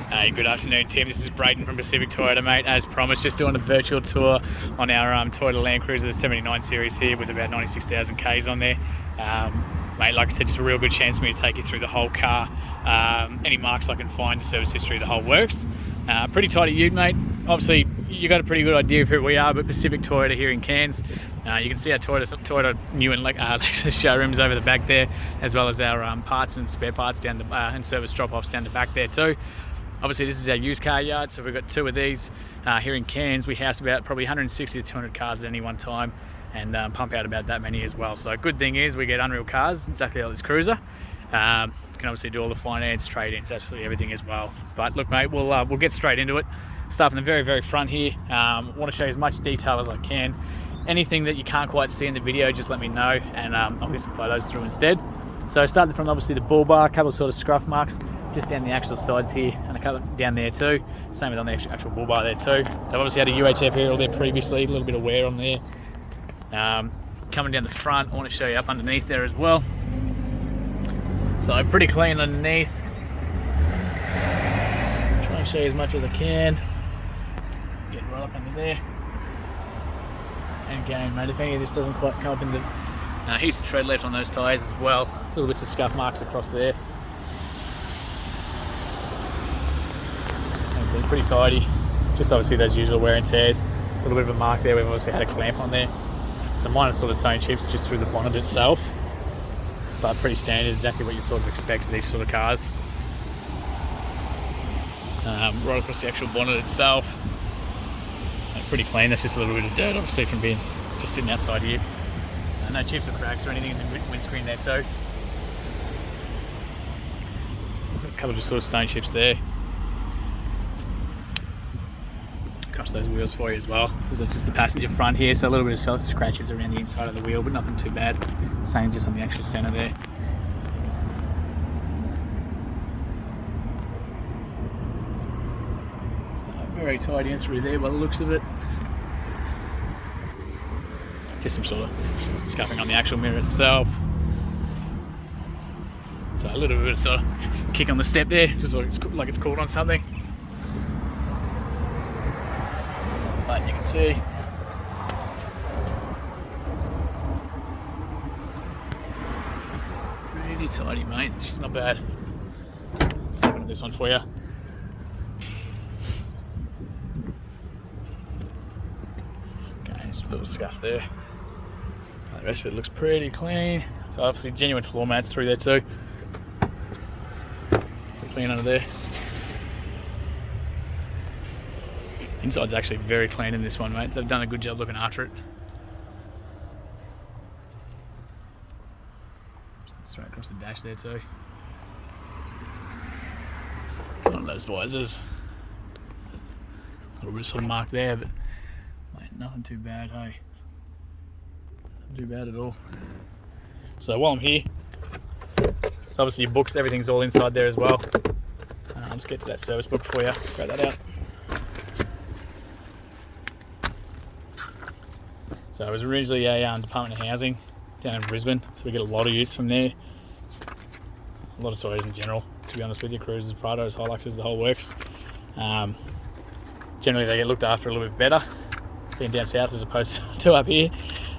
Hey, good afternoon, Tim. This is Braden from Pacific Toyota, mate. As promised, just doing a virtual tour on our Toyota Landcruiser, the 79 series here with about 96,000 Ks on there. Mate, like I said, just a real good chance for me to take you through the whole car. Any marks I can find, the service history, the whole works. Pretty tight at ute, mate. Obviously, you got a pretty good idea of who we are, but Pacific Toyota here in Cairns. You can see our Toyota new and Lexus showrooms over the back there, as well as our parts and spare parts down the and service drop-offs down the back there too. Obviously, this is our used car yard, so we've got two of these here in Cairns. We house about probably 160 to 200 cars at any one time, and pump out about that many as well. So good thing is we get unreal cars, exactly like this Cruiser. Can obviously do all the finance, trade-ins, absolutely everything as well. But look, mate, we'll get straight into it. Start from the very front here. Want to show you as much detail as I can. Anything that you can't quite see in the video, just let me know, and I'll get some photos through instead. So starting from obviously the bull bar, a couple of sort of scruff marks just down the actual sides here, and a couple down there too. Same with on the actual bull bar there too. They've obviously had a UHF aerial there previously, a little bit of wear on there. Coming down the front, I want to show you up underneath there as well. So pretty clean underneath. Try and show you as much as I can. Get right up under there. And again, mate, if any of this doesn't quite come up in the heaps of tread left on those tyres as well. Little bits of scuff marks across there. Okay, pretty tidy. Just obviously those usual wear and tears. A little bit of a mark there. We've obviously had a clamp on there. Some minor sort of tone chips just through the bonnet itself. But pretty standard, exactly what you sort of expect for these sort of cars. Right across the actual bonnet itself. Pretty clean. That's just a little bit of dirt, obviously, from being just sitting outside here. So no chips or cracks or anything in the windscreen there too. A couple of just sort of stone chips there. Across those wheels for you as well. This is just the passenger front here, so a little bit of soft scratches around the inside of the wheel, but nothing too bad. Same just on the actual centre there. So very tidy in through there by the looks of it. Just some sort of scuffing on the actual mirror itself. So a little bit of sort of kick on the step there, just like it's caught on something. But you can see pretty tidy, mate. It's not bad. Let's open up this one for you. Okay, just a little scuff there. The rest of it looks pretty clean. So obviously genuine floor mats through there too. Pretty clean under there. Inside's actually very clean in this one, mate. They've done a good job looking after it. Straight across the dash there too. It's one of those visors. A little bit of sort of mark there, but mate, nothing too bad, hey. Not too bad at all. So while I'm here, so obviously your books, everything's all inside there as well. I'll just get to that service book for you. Grab that out. So it was originally a Department of Housing down in Brisbane, so we get a lot of use from there. A lot of Toyotas in general, to be honest with you, Cruisers, Prados, Hiluxes, the whole works. Generally they get looked after a little bit better, being down south as opposed to up here.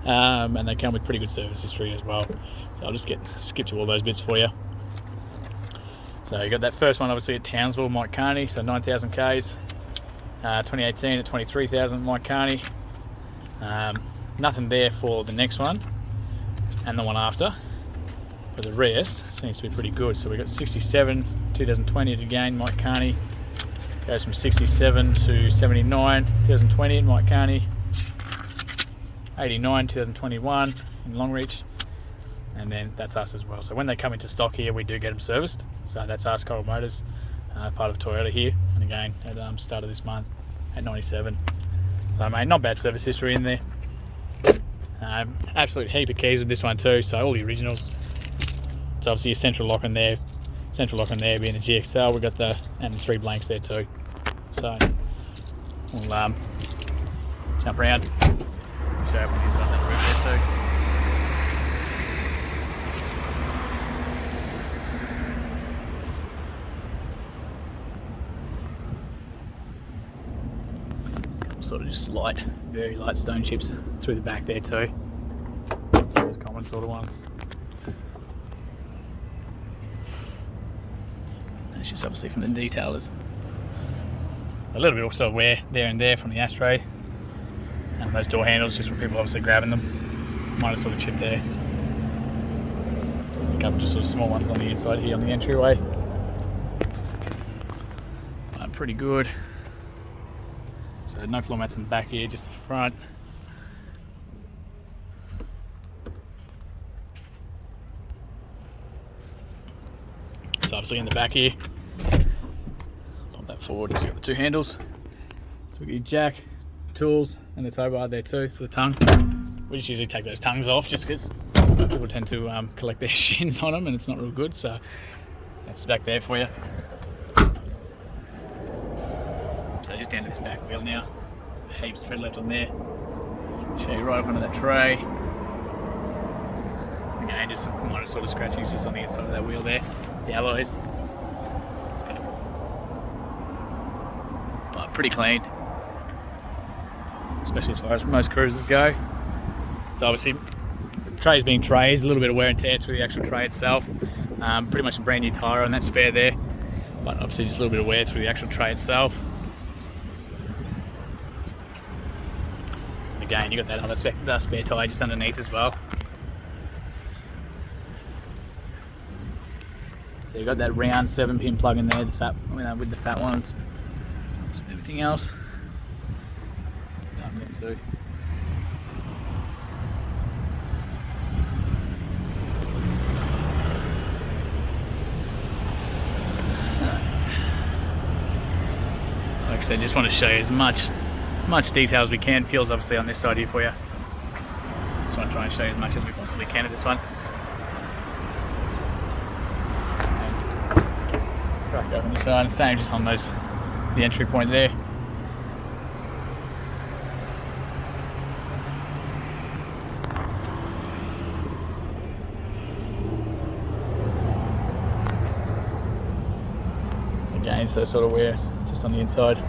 And they come with pretty good service history as well. So I'll just skip to all those bits for you. So you got that first one obviously at Townsville, Mike Carney, so 9,000 Ks. 2018 at 23,000, Mike Carney. Nothing there for the next one and the one after, but the rest seems to be pretty good. So we got 67 2020 again, Mike Carney. Goes from 67 to 79 2020 in Mike Carney. 89 2021 in Longreach, and then that's us as well. So when they come into stock here, we do get them serviced. So that's us, Coral Motors, part of Toyota here, and again at start of this month at 97. So mate, not bad service history in there. Absolute heap of keys with this one too, so all the originals. It's obviously your central lock in there being the GXL. We've got the 3 blanks there too. So we'll jump around, show you what is on that roof there too. sort of just light, very light stone chips through the back there too. Those common sort of ones. It's just obviously from the detailers. A little bit also wear there and there from the ashtray. And those door handles, just from people obviously grabbing them. Minor sort of chip there. A couple just sort of small ones on the inside here on the entryway. Pretty good. So no floor mats in the back here, just the front. So obviously in the back here, pop that forward, you've got the two handles. So we get your jack, tools, and the tow bar there too, so the tongue. We just usually take those tongues off just because people tend to collect their shins on them and it's not real good, so that's back there for you. So just down to this back wheel now. Heaps of tread left on there. Show you right up under that tray. Again, just some minor sort of scratchings just on the inside of that wheel there. The alloys. But pretty clean. Especially as far as most cruisers go. So obviously, trays being trays, a little bit of wear and tear through the actual tray itself. Pretty much a brand new tyre on that spare there. But obviously just a little bit of wear through the actual tray itself. Again, you got that other spare tyre just underneath as well. So you got that round 7-pin plug in there, the fat with the fat ones. So everything else, tucked in too. Like I said, just want to show you as much detail as we can. Fuel's obviously on this side here for you. Just want to try and show you as much as we possibly can of this one. And crack open this side, same just on the entry point there. Again, so sort of wears just on the inside.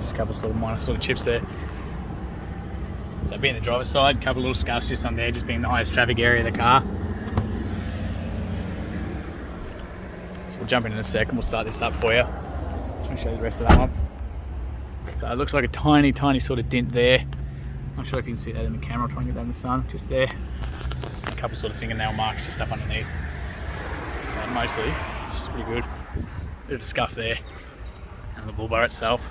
Just a couple sort of minor sort of chips there. So being the driver's side, a couple of little scuffs just on there, just being the highest traffic area of the car. So we'll jump in a sec and we'll start this up for you. Just want to show you the rest of that one. So it looks like a tiny sort of dent there. Not sure if you can see that in the camera. I'll try and get that in the sun. Just there. A couple sort of fingernail marks just up underneath. And mostly, just pretty good. Bit of a scuff there. And the bull bar itself.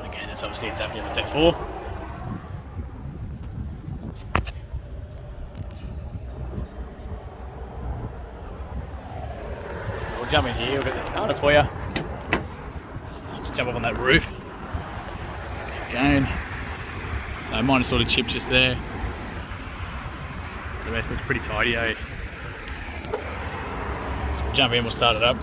Again, that's obviously exactly what they're for. So we'll jump in here, we'll get the starter for you. Just jump up on that roof. Again. So minor sort of chip just there. The rest looks pretty tidy, eh? So we'll jump in, we'll start it up.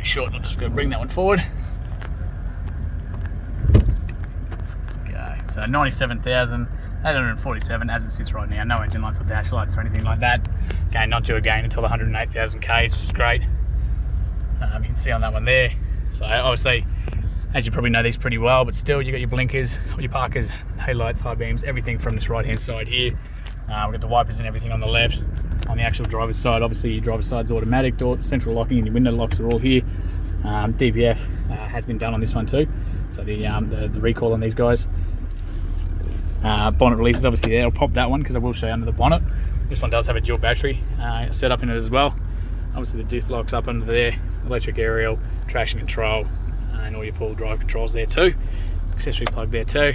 Short, I'm just going to bring that one forward. Okay, so 97,847 as it sits right now. No engine lights or dash lights or anything like that. Okay, not due again until 108,000 Ks, which is great. You can see on that one there. So obviously, as you probably know these pretty well, but still you got your blinkers, your parkers, headlights, high beams, everything from this right hand side here. We've got the wipers and everything on the left. On the actual driver's side, obviously your driver's side's automatic, door central locking and your window locks are all here. DPF has been done on this one too, so the recall on these guys. Bonnet release is obviously there. I'll pop that one because I will show you under the bonnet. This one does have a dual battery set up in it as well. Obviously the diff locks up under there, electric aerial, traction control, and all your full drive controls there too. Accessory plug there too.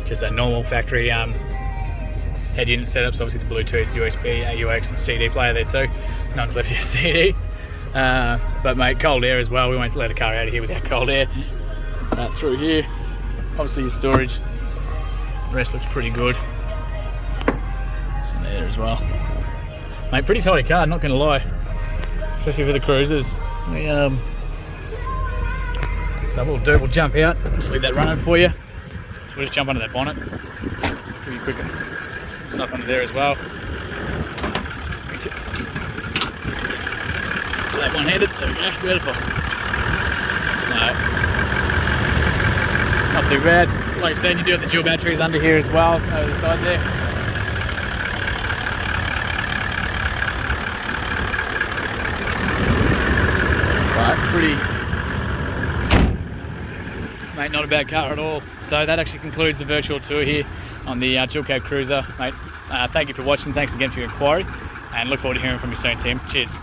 Just a normal factory head unit setup, so obviously the Bluetooth, USB, AUX and CD player there too. No one's left your CD. But mate, cold air as well. We won't let a car out of here without cold air. Through here, obviously your storage. The rest looks pretty good. So there as well. Mate, pretty tidy car, not gonna lie. Especially for the cruisers. So we'll jump out, just leave that running for you. We'll just jump under that bonnet. Give you quick stuff under there as well. That one-handed, there we go, beautiful. No, not too bad. Like I said, you do have the dual batteries under here as well, over the side there. Right, pretty, mate, not a bad car at all. So that actually concludes the virtual tour here on the Dual Cab Cruiser. Mate, thank you for watching, thanks again for your inquiry, and look forward to hearing from you soon, Tim. Cheers.